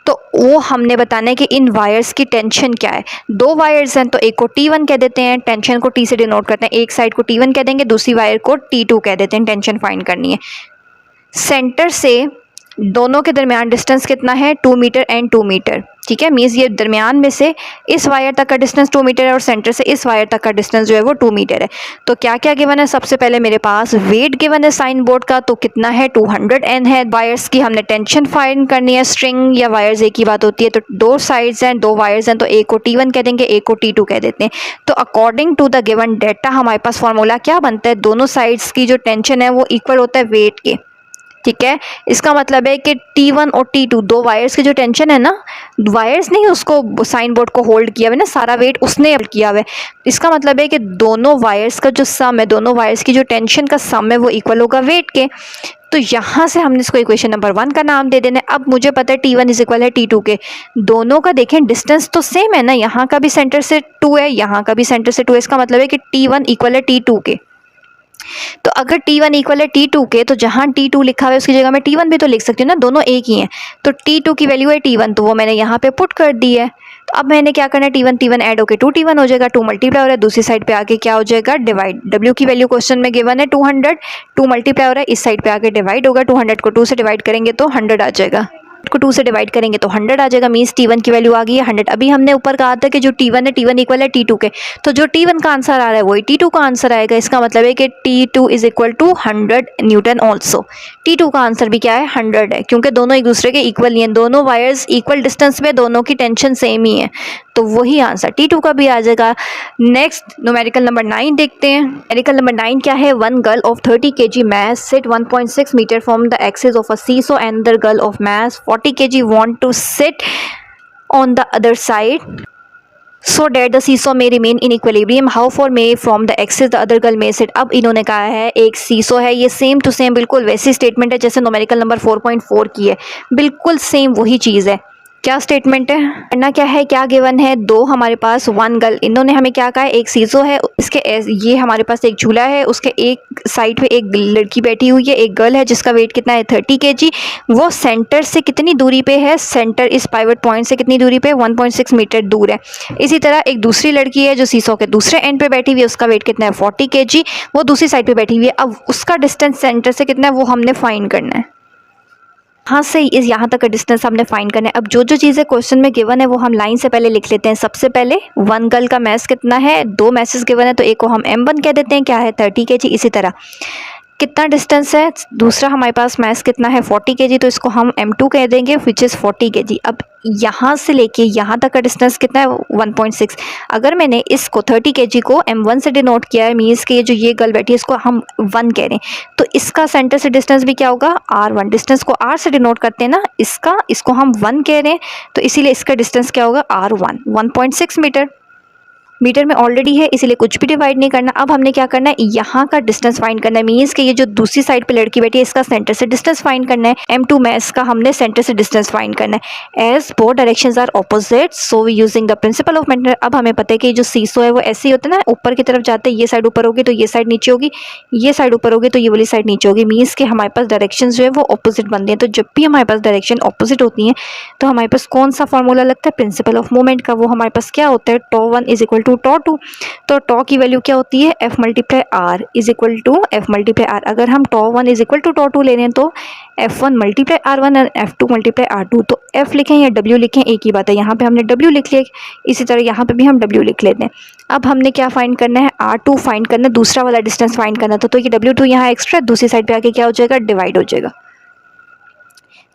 तो वो हमने बताना है कि इन वायर्स की टेंशन क्या है। दो वायर्स हैं तो एक को T1 कह देते हैं, टेंशन को T से डिनोट करते हैं। एक साइड को T1 कह देंगे, दूसरी वायर को T2 कह देते हैं, टेंशन फाइंड करनी है। सेंटर से दोनों के दरमियान डिस्टेंस कितना है 2 मीटर एंड 2 मीटर। ठीक है, मीन्स ये दरमियान में से इस वायर तक का डिस्टेंस 2 मीटर है और सेंटर से इस वायर तक का डिस्टेंस जो है वो 2 मीटर है। तो क्या क्या गिवन है, सबसे पहले मेरे पास वेट गिवन है साइन बोर्ड का, तो कितना है 200 n है। वायर्स की हमने टेंशन फाइंड करनी है, स्ट्रिंग या वायर्स एक ही बात होती है। तो दो साइड्स हैं, दो वायर्स हैं, तो एक को T1 कह देंगे, एक को T2 कह देते हैं। तो according to the given data हमारे पास फॉर्मूला क्या बनता है, दोनों साइड्स की जो टेंशन है वो इक्वल होता है वेट के। ठीक है, इसका मतलब है कि T1 और T2 दो वायर्स की जो टेंशन है ना, वायर्स नहीं उसको साइन बोर्ड को होल्ड किया हुआ है ना, सारा वेट उसने होल्ड किया हुआ है। इसका मतलब है कि दोनों वायर्स का जो सम है, दोनों वायर्स की जो टेंशन का सम है वो इक्वल होगा वेट के। तो यहाँ से हमने इसको इक्वेशन नंबर 1 का नाम दे देना है। अब मुझे पता है T1 इज इक्वल है T2 के, दोनों का देखें डिस्टेंस तो सेम है ना, यहाँ का भी सेंटर से 2 है, यहाँ का भी सेंटर से 2 है। इसका मतलब है कि T1 इक्वल है T2 के। तो अगर T1 इक्वल है T2 के, तो जहाँ T2 लिखा हुआ है उसकी जगह मैं T1 भी तो लिख सकती हूँ ना, दोनों एक ही हैं। तो T2 की वैल्यू है T1, तो वो मैंने यहाँ पे पुट कर दी है। तो अब मैंने क्या करना है, T1 ऐड होकर 2T1 हो जाएगा, 2 मल्टीप्लाई हो रहा है, दूसरी साइड पे आके क्या हो जाएगा डिवाइड। W की वैल्यू क्वेश्चन में गिवन है 200, 2 मल्टीप्लाई हो रहा है, इस साइड पे आके डिवाइड होगा। 200 को 2 से डिवाइड करेंगे तो 100 आ जाएगा, को 2 से डिवाइड करेंगे तो 100 आ जाएगा। मीन्स T1 की वैल्यू आ गई है 100। अभी हमने ऊपर कहा था कि जो T1 है, T1 इक्वल है T2 के, तो जो T1 का आंसर आ रहा है वही T2 का आंसर आएगा। इसका मतलब है कि T2 is equal to 100 newton also. T2 का आंसर भी क्या है 100 है, क्योंकि दोनों एक दूसरे के इक्वल ही हैं, दोनों वायर्स इक्वल डिस्टेंस में, दोनों की टेंशन सेम ही है, तो वही आंसर T2 का भी आ जाएगा। नेक्स्ट न्यूमेरिकल नंबर 9 देखते हैं। न्यूमेरिकल नंबर 9 क्या है, one girl of 30 kg mass sit 1.6 metre from the axis of a seesaw and the girl of mass 40 kg want to sit on the other side so that the seesaw may remain in equilibrium. How far may from the axis the other girl may sit. अब इन्होंने कहा है एक सीसो है, ये same to same बिल्कुल वैसी statement है जैसे न्यूमेरिकल नंबर 4.4 की है, बिल्कुल सेम वही चीज़ है। क्या स्टेटमेंट है, करना क्या है, क्या गिवन है, दो हमारे पास वन गर्ल, इन्होंने हमें क्या कहा है, एक सीसो है, इसके ये हमारे पास एक झूला है, उसके एक साइड पे एक लड़की बैठी हुई है, एक गर्ल है जिसका वेट कितना है 30 kg। वो सेंटर से कितनी दूरी पे है, सेंटर इस पाइवट पॉइंट से कितनी दूरी पे 1.6 मीटर दूर है। इसी तरह एक दूसरी लड़की है जो सीसो के दूसरे एंड पे बैठी हुई है, उसका वेट कितना है 40 kg, वो दूसरी साइड पे बैठी हुई है। अब उसका डिस्टेंस सेंटर से कितना है वो हमने फाइंड करना है। हाँ से इस यहाँ तक का डिस्टेंस हमने फाइंड करना है। अब जो जो चीज़ें क्वेश्चन में गिवन है वो हम लाइन से पहले लिख लेते हैं। सबसे पहले वन गर्ल का मैस कितना है, दो मैसेज गिवन है, तो एक को हम M1 कह देते हैं, क्या है 30 kg। इसी तरह कितना डिस्टेंस है, दूसरा हमारे पास मैस कितना है 40 kg, तो इसको हम M2 कह देंगे विच इज़ 40 kg। अब यहाँ से लेके यहाँ तक का डिस्टेंस कितना है 1.6। अगर मैंने इसको 30 kg को M1 से डिनोट किया है, मीन्स कि जो ये गर्ल बैठी है इसको हम 1 कह रहे हैं, तो इसका सेंटर से डिस्टेंस भी क्या होगा R1। डिस्टेंस को R से डिनोट करते हैं ना, इसको हम 1 कह रहे हैं, तो इसीलिए इसका डिस्टेंस क्या होगा R1, 1.6 मीटर। मीटर में ऑलरेडी है इसीलिए कुछ भी डिवाइड नहीं करना। अब हमने क्या करना है, यहाँ का डिस्टेंस फाइंड करना है। मीन्स कि ये जो दूसरी साइड पे लड़की बैठी है इसका सेंटर से डिस्टेंस फाइंड करना है। M2 में इसका हमने सेंटर से डिस्टेंस फाइंड करना है। As both directions are opposite so we using the principle of magnet. अब हमें पता है कि जो सीसो है वो ऐसे ही होता है ना, ऊपर की तरफ जाते हैं, ये साइड ऊपर होगी तो ये साइड नीचे होगी, ये साइड ऊपर होगी तो ये वाली साइड नीचे होगी। मीन्स कि हमारे पास डायरेक्शन जो है वो ऑपोजिट बनती हैं। तो जब भी हमारे पास डायरेक्शन ऑपोजिट होती हैं तो हमारे पास कौन सा फॉर्मूला लगता है, प्रिंसिपल ऑफ मूवमेंट का। वो हमारे पास क्या होता है, τ1 इज इक्वल टू τ2। तो टॉ की वैल्यू क्या होती है, F multiply R is equal to F multiply R. अगर हम τ1 इज इक्वल टू τ2 ले रहे हैं तो F1 मल्टीप्लाई R1 और F2 मल्टीप्लाई R2। तो F लिखें या W लिखें एक ही बात है। यहाँ पे हमने W लिख लिया, इसी तरह यहाँ पे भी हम W लिख लेते हैं। अब हमने क्या फाइंड करना है, R2 फाइंड करना है, दूसरा वाला डिस्टेंस फाइंड करना था। तो ये W2 यहाँ एक्स्ट्रा दूसरी साइड पे आके क्या हो जाएगा, डिवाइड हो जाएगा।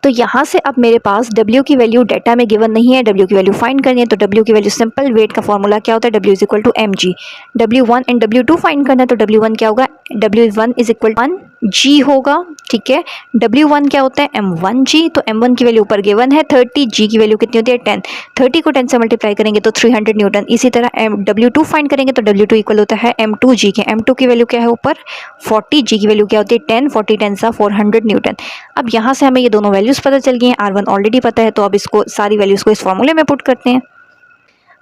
तो यहाँ से अब मेरे पास W की वैल्यू डाटा में गिवन नहीं है, W की वैल्यू फाइंड करनी है। तो W की वैल्यू सिंपल, वेट का फॉर्मूला क्या होता है, W is equal to mg। W1 and W2 find करना है तो W1 क्या होगा, W1 is equal to 1g होगा। ठीक है, W1 क्या होता है, m1g। तो m1 की वैल्यू ऊपर गिवन है 30, g की वैल्यू कितनी होती है 10। 30 को 10 से मल्टीप्लाई करेंगे तो 300 न्यूटन। इसी तरह W2 फाइंड करेंगे तो W2 इक्वल होता है m2g के। m2 की वैल्यू क्या है ऊपर 40, g की वैल्यू क्या होती है 10, 40 10 सा 400 न्यूटन। अब यहाँ से हमें ये दोनों वैल्यूज़ पता चल गई हैं। R1 ऑलरेडी पता है तो अब इसको सारी वैल्यूज़ को इस फॉर्मूले में पुट करते हैं।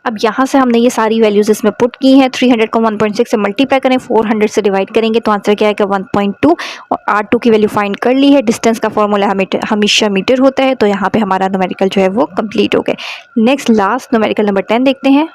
अब यहाँ से हमने ये सारी वैल्यूज़ इसमें पुट की हैं। 300 को 1.6 से मल्टीप्लाई करें, 400 से डिवाइड करेंगे तो आंसर क्या आएगा 1.2। और R2 की वैल्यू फाइंड कर ली है। डिस्टेंस का फॉर्मूला हमेशा मीटर होता है। तो यहाँ पे हमारा न्यूमेरिकल जो है वो कंप्लीट हो गया। नेक्स्ट लास्ट न्यूमेरिकल नंबर 10 देखते हैं।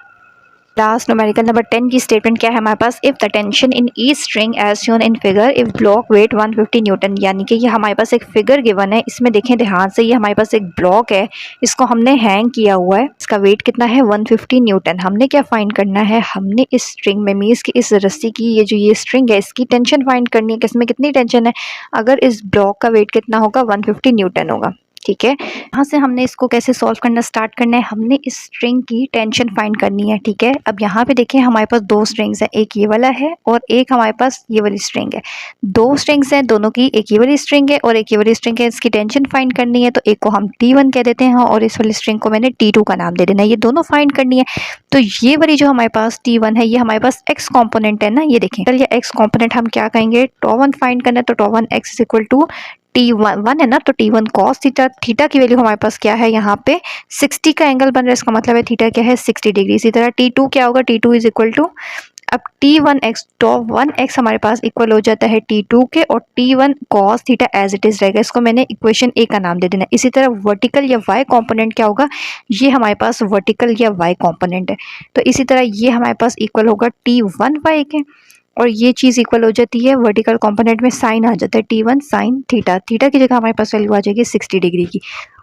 लास्ट न्यूमेरिकल नंबर 10 की स्टेटमेंट क्या है हमारे पास, if the tension in each string as shown in figure if block weight 150 newton. यानी कि ये हमारे पास एक फिगर गिवन है, इसमें देखें ध्यान से, ये हमारे पास एक ब्लॉक है, इसको हमने हैंग किया हुआ है, इसका वेट कितना है 150 न्यूटन। हमने क्या फाइंड करना है, हमने इस स्ट्रिंग में मीन्स कि इस रस्सी की ये जो ये स्ट्रिंग है इसकी टेंशन फाइंड करनी है कि इसमें कितनी टेंशन है। अगर इस ब्लॉक का वेट कितना होगा 150 न्यूटन होगा। ठीक है, यहाँ से हमने इसको कैसे सॉल्व करना स्टार्ट करना है, हमने इस स्ट्रिंग की टेंशन फाइंड करनी है। ठीक है, अब यहाँ पे देखिए हमारे पास दो स्ट्रिंग्स हैं, एक ये वाला है और एक हमारे पास ये वाली स्ट्रिंग है। दो स्ट्रिंग्स हैं दोनों की, एक ये वाली स्ट्रिंग है और एक ये वाली स्ट्रिंग है। इसकी टेंशन फाइंड करनी है तो एक को हम T1 कह देते हैं और इस वाली स्ट्रिंग को मैंने T2 का नाम दे देना है। ये दोनों फाइंड करनी है। तो ये वाली जो हमारे पास T1 है ये हमारे पास x कॉम्पोनेंट है ना, ये देखें, चलिए x कॉम्पोनेंट हम क्या कहेंगे, τ1 फाइंड करना है। तो τ1 x is equal to T1 है ना, तो T1 cos थीटा, थीटा की वैल्यू हमारे पास क्या है यहाँ पे 60 का एंगल बन रहा है, इसका मतलब है थीटा क्या है 60 डिग्री। इसी तरह T2 क्या होगा, T2 इज इक्वल टू, अब T1x τ1x हमारे पास इक्वल हो जाता है T2 के और T1 cos theta as it is रहेगा। इसको मैंने इक्वेशन ए का नाम दे देना। इसी तरह वर्टिकल या y कंपोनेंट क्या होगा, ये हमारे पास वर्टिकल या y कंपोनेंट है। तो इसी तरह ये हमारे पास इक्वल होगा T1y के और ये चीज़ इक्वल हो जाती है वर्टिकल कंपोनेंट में साइन आ जाता है T1 साइन थीटा। थीटा की जगह हमारे पास वैल्यू आ जाएगी 60 डिग्री की।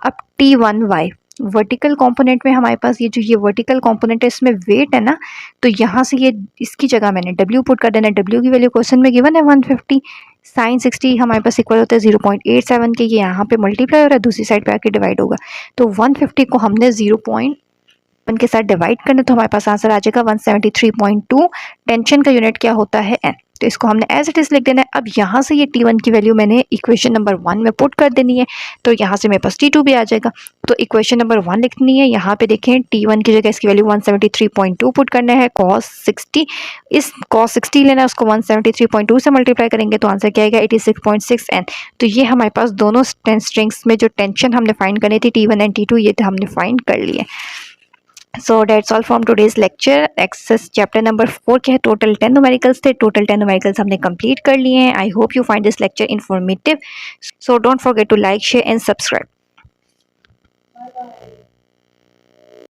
अब T1y वर्टिकल कंपोनेंट में हमारे पास ये जो ये वर्टिकल कंपोनेंट है इसमें वेट है ना, तो यहाँ से ये इसकी जगह मैंने W पुट कर देना। W की वैल्यू क्वेश्चन में गिवन है 150, साइन 60 हमारे पास इक्वल होता है 0.87 के। ये यहाँ पे मल्टीप्लाई हो रहा है, दूसरी साइड पे आके डिवाइड होगा। तो 150 को हमने 0.1 के साथ डिवाइड करने तो हमारे पास आंसर आ जाएगा 173.2। टेंशन का यूनिट क्या होता है N, तो इसको हमने एज इट इज लिख देना है। अब यहाँ से ये T1 की वैल्यू मैंने इक्वेशन नंबर 1 में पुट कर देनी है, तो यहाँ से मेरे पास T2 भी आ जाएगा। तो इक्वेशन नंबर 1 लिखनी है, यहाँ पे देखें T1 की जगह इसकी वैल्यू 173.2 पुट करना है। cos 60, इस cos 60 लेना है, उसको 173.2 से मल्टीप्लाई करेंगे तो आंसर क्या आएगा 86.6 N। तो ये हमारे पास दोनों स्ट्रिंग्स में जो टेंशन हमने फाइंड करनी थी T1 एंड T2 ये हमने फाइंड कर लिए। So that's all from today's lecture। Access chapter number 4 के टोटल 10 न्यूमेरिकल्स थे, टोटल 10 न्यूमेरिकल्स हमने कंप्लीट कर लिए हैं। I hope you find this lecture informative, so don't forget to like share and subscribe.